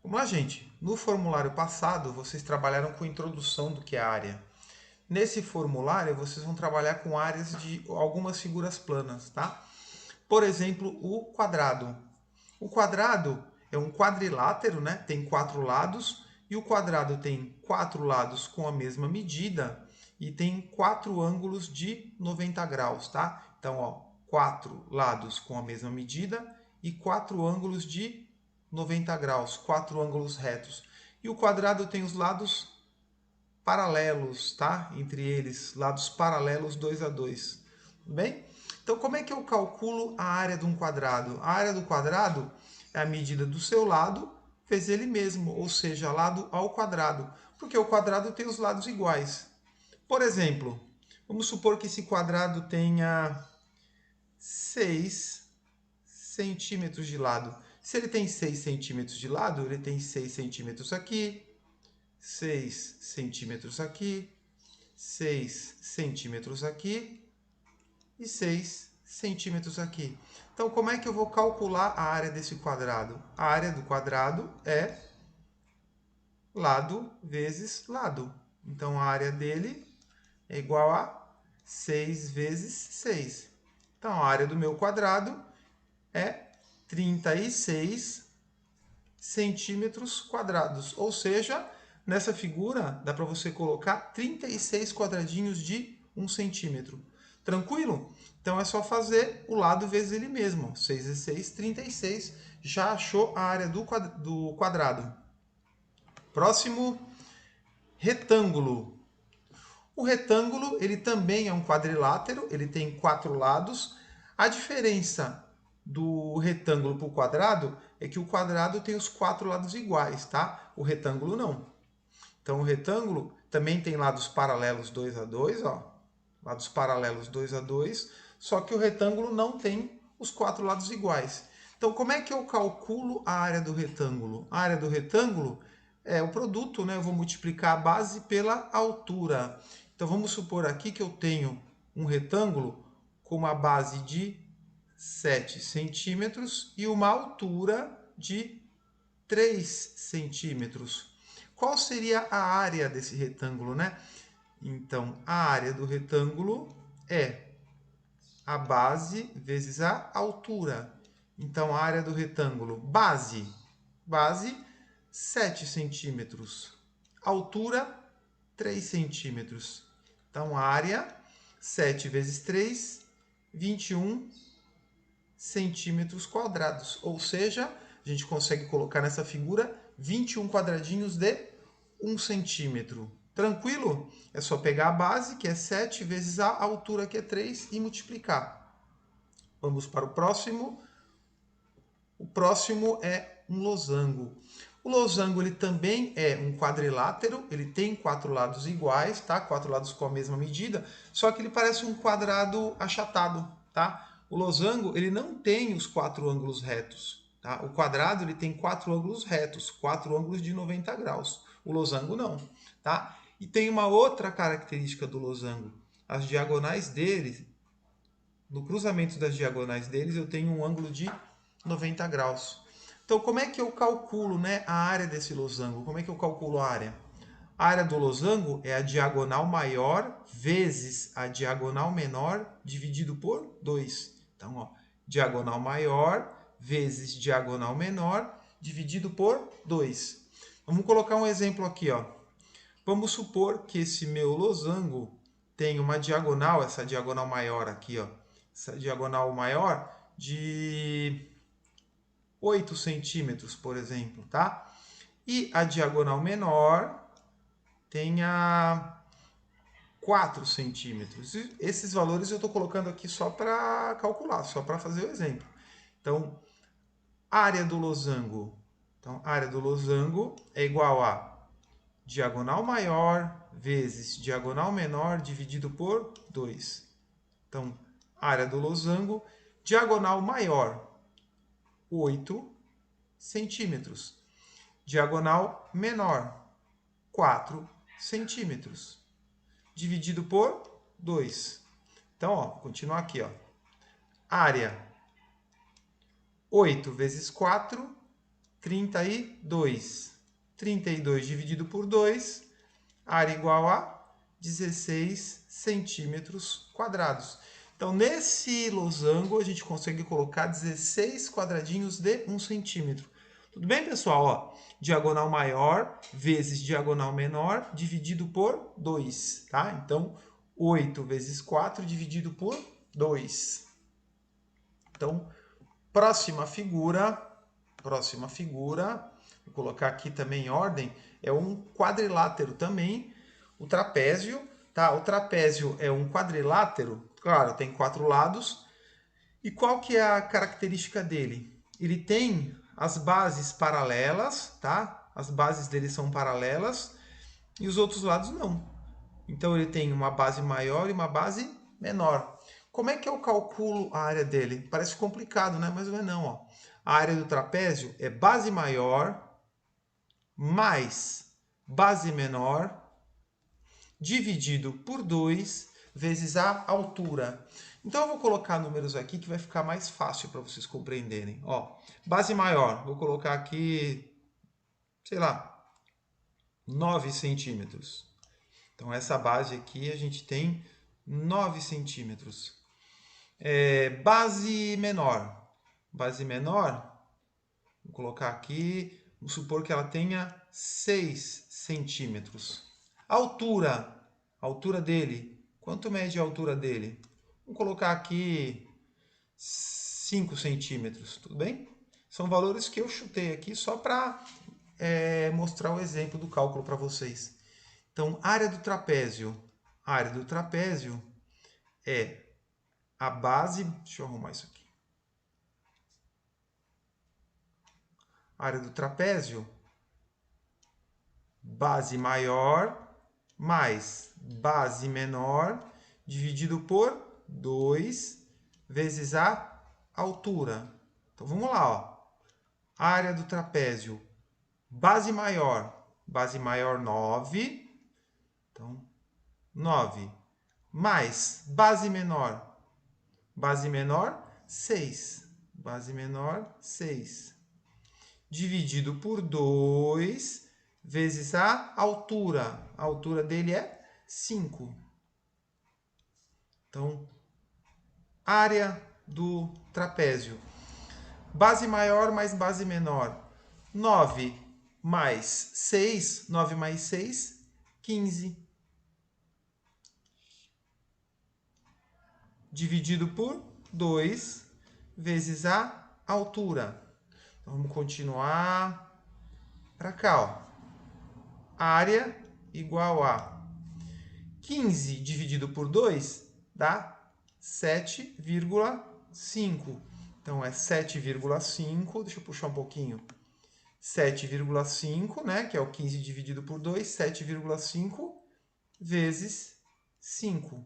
Vamos lá, gente. No formulário passado, vocês trabalharam com introdução do que é área. Nesse formulário, vocês vão trabalhar com áreas de algumas figuras planas, tá? Por exemplo, o quadrado. O quadrado é um quadrilátero, né? Tem 4 lados, e o quadrado tem 4 lados com a mesma medida e tem 4 ângulos de 90 graus, tá? Então, ó, 4 lados com a mesma medida e 4 ângulos de 90 graus, 4 ângulos retos. E o quadrado tem os lados paralelos, tá? Entre eles, lados paralelos 2 a 2. Tudo bem? Então, como é que eu calculo a área de um quadrado? A área do quadrado é a medida do seu lado vezes ele mesmo, ou seja, lado ao quadrado, porque o quadrado tem os lados iguais. Por exemplo, vamos supor que esse quadrado tenha 6 centímetros de lado. Se ele tem 6 centímetros de lado, ele tem 6 centímetros aqui, 6 centímetros aqui, 6 centímetros aqui e 6 centímetros aqui. Então, como é que eu vou calcular a área desse quadrado? A área do quadrado é lado vezes lado. Então, a área dele é igual a 6 vezes 6. Então, a área do meu quadrado é 36 centímetros quadrados. Ou seja, nessa figura dá para você colocar 36 quadradinhos de 1 centímetro. Tranquilo? Então é só fazer o lado vezes ele mesmo. 6 vezes 6, 36. Já achou a área do quadrado. Próximo, retângulo. O retângulo ele também é um quadrilátero, ele tem 4 lados. A diferença do retângulo para o quadrado é que o quadrado tem os 4 lados iguais, tá? O retângulo não. Então o retângulo também tem lados paralelos 2 a 2, ó. Lados paralelos 2 a 2, só que o retângulo não tem os 4 lados iguais. Então como é que eu calculo a área do retângulo? A área do retângulo é o produto, né? Eu vou multiplicar a base pela altura. Então vamos supor aqui que eu tenho um retângulo com uma base de 7 centímetros e uma altura de 3 centímetros. Qual seria a área desse retângulo, né? Então, a área do retângulo é a base vezes a altura. Então, a área do retângulo, base 7 centímetros. Altura, 3 centímetros. Então, área, 7 vezes 3, 21 centímetros quadrados. Ou seja, a gente consegue colocar nessa figura 21 quadradinhos de 1 centímetro. Tranquilo? É só pegar a base, que é 7, vezes a altura, que é 3, e multiplicar. Vamos para o próximo. O próximo é um losango. O losango ele também é um quadrilátero, ele tem 4 lados iguais, tá? 4 lados com a mesma medida, só que ele parece um quadrado achatado, tá? O losango ele não tem os 4 ângulos retos, tá? O quadrado ele tem 4 ângulos retos, 4 ângulos de 90 graus. O losango não, tá? E tem uma outra característica do losango. As diagonais dele, no cruzamento das diagonais deles, eu tenho um ângulo de 90 graus. Então, como é que eu calculo, né, a área desse losango? Como é que eu calculo a área? A área do losango é a diagonal maior vezes a diagonal menor dividido por 2. Então, ó, diagonal maior vezes diagonal menor dividido por 2. Vamos colocar um exemplo aqui, ó. Vamos supor que esse meu losango tem uma diagonal, essa diagonal maior aqui, ó, essa diagonal maior de 8 centímetros, por exemplo, tá? E a diagonal menor tenha 4 centímetros. E esses valores eu estou colocando aqui só para calcular, só para fazer o exemplo. Então, área do losango. Então, área do losango é igual a diagonal maior vezes diagonal menor dividido por 2. Então, área do losango, diagonal maior, 8 centímetros. Diagonal menor, 4 centímetros. Dividido por 2. Então, ó, continuar aqui, ó. Área, 8 vezes 4, 32. 32 dividido por 2, área igual a 16 centímetros quadrados. Então, nesse losango, a gente consegue colocar 16 quadradinhos de 1 centímetro. Tudo bem, pessoal? Ó, diagonal maior vezes diagonal menor dividido por 2, tá? Então, 8 vezes 4 dividido por 2. Então, próxima figura, vou colocar aqui também em ordem, é um quadrilátero também, o trapézio, tá? O trapézio é um quadrilátero, claro, tem 4 lados. E qual que é a característica dele? Ele tem as bases paralelas, tá? As bases dele são paralelas e os outros lados não. Então ele tem uma base maior e uma base menor. Como é que eu calculo a área dele? Parece complicado, né? Mas não é não, ó. A área do trapézio é base maior mais base menor dividido por 2 vezes a altura. Então eu vou colocar números aqui que vai ficar mais fácil para vocês compreenderem. Ó, base maior, vou colocar aqui, sei lá, 9 centímetros. Então essa base aqui a gente tem 9 centímetros. Base menor. Base menor, vou colocar aqui, vamos supor que ela tenha 6 centímetros. Altura. Altura dele. Quanto mede a altura dele? Vamos colocar aqui 5 centímetros, tudo bem? São valores que eu chutei aqui só para mostrar o exemplo do cálculo para vocês. Então, área do trapézio. A área do trapézio é a base... Deixa eu arrumar isso aqui. A área do trapézio, base maior mais base menor dividido por 2 vezes a altura. Então vamos lá, ó. Área do trapézio, base maior 9. Então 9 mais base menor 6. Base menor 6 dividido por 2 vezes a altura. A altura dele é 5. Então, área do trapézio. Base maior mais base menor. 9 mais 6. 9 mais 6, 15. Dividido por 2 vezes a altura. Então, vamos continuar para cá, ó. Área igual a 15 dividido por 2 dá 7,5. Então, é 7,5. Deixa eu puxar um pouquinho. 7,5, né? Que é o 15 dividido por 2. 7,5 vezes 5.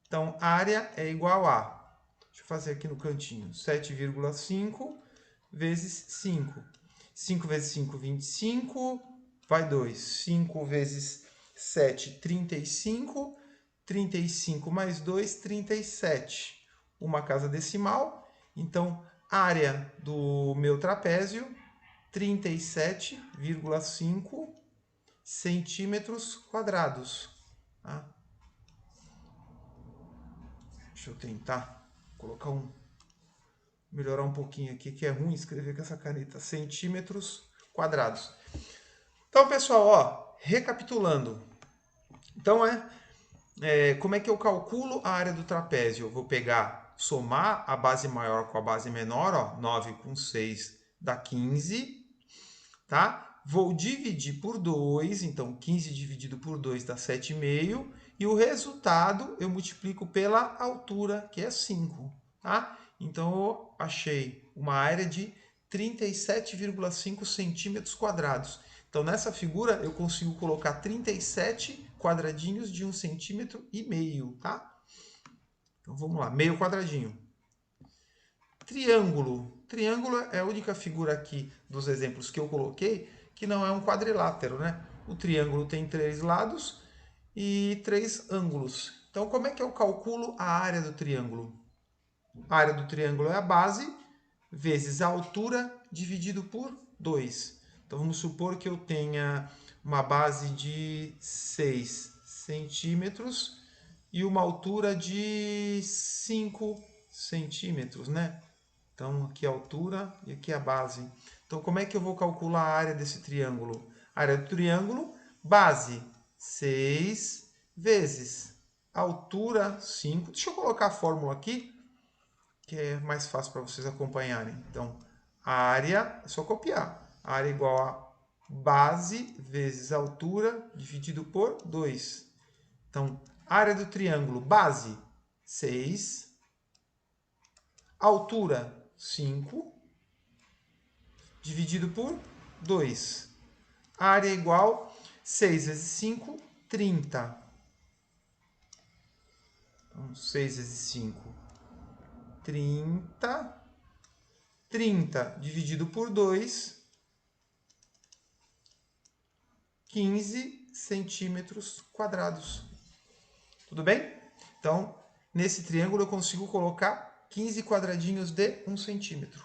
Então, área é igual a... Deixa eu fazer aqui no cantinho. 7,5 vezes 5. 5 vezes 5, 25. Vai 2. 5 vezes 7, 35. 35 mais 2, 37. Uma casa decimal. Então, área do meu trapézio, 37,5 centímetros quadrados. Tá? Deixa eu tentar colocar melhorar um pouquinho aqui, que é ruim escrever com essa caneta. Centímetros quadrados. Então, pessoal, ó, recapitulando. Então, como é que eu calculo a área do trapézio? Eu vou pegar, somar a base maior com a base menor, ó, 9 com 6 dá 15, tá? Vou dividir por 2, então 15 dividido por 2 dá 7,5, e o resultado eu multiplico pela altura, que é 5, tá? Então, eu achei uma área de 37,5 centímetros quadrados. Então, nessa figura, eu consigo colocar 37 quadradinhos de 1,5 centímetro, tá? Então, vamos lá. Meio quadradinho. Triângulo. Triângulo é a única figura aqui dos exemplos que eu coloquei que não é um quadrilátero, né? O triângulo tem 3 lados e 3 ângulos. Então, como é que eu calculo a área do triângulo? A área do triângulo é a base vezes a altura dividido por 2. Então, vamos supor que eu tenha uma base de 6 centímetros e uma altura de 5 centímetros, né? Então, aqui a altura e aqui a base. Então, como é que eu vou calcular a área desse triângulo? A área do triângulo, base 6 vezes altura 5. Deixa eu colocar a fórmula aqui, que é mais fácil para vocês acompanharem. Então, a área, é só copiar. A área é igual a base vezes altura dividido por 2. Então, área do triângulo, base 6, altura 5, dividido por 2. A área é igual 6 vezes 5, 30. Então, 6 vezes 5, 30. 30 dividido por 2, 15 centímetros quadrados. Tudo bem? Então, nesse triângulo eu consigo colocar 15 quadradinhos de 1 centímetro.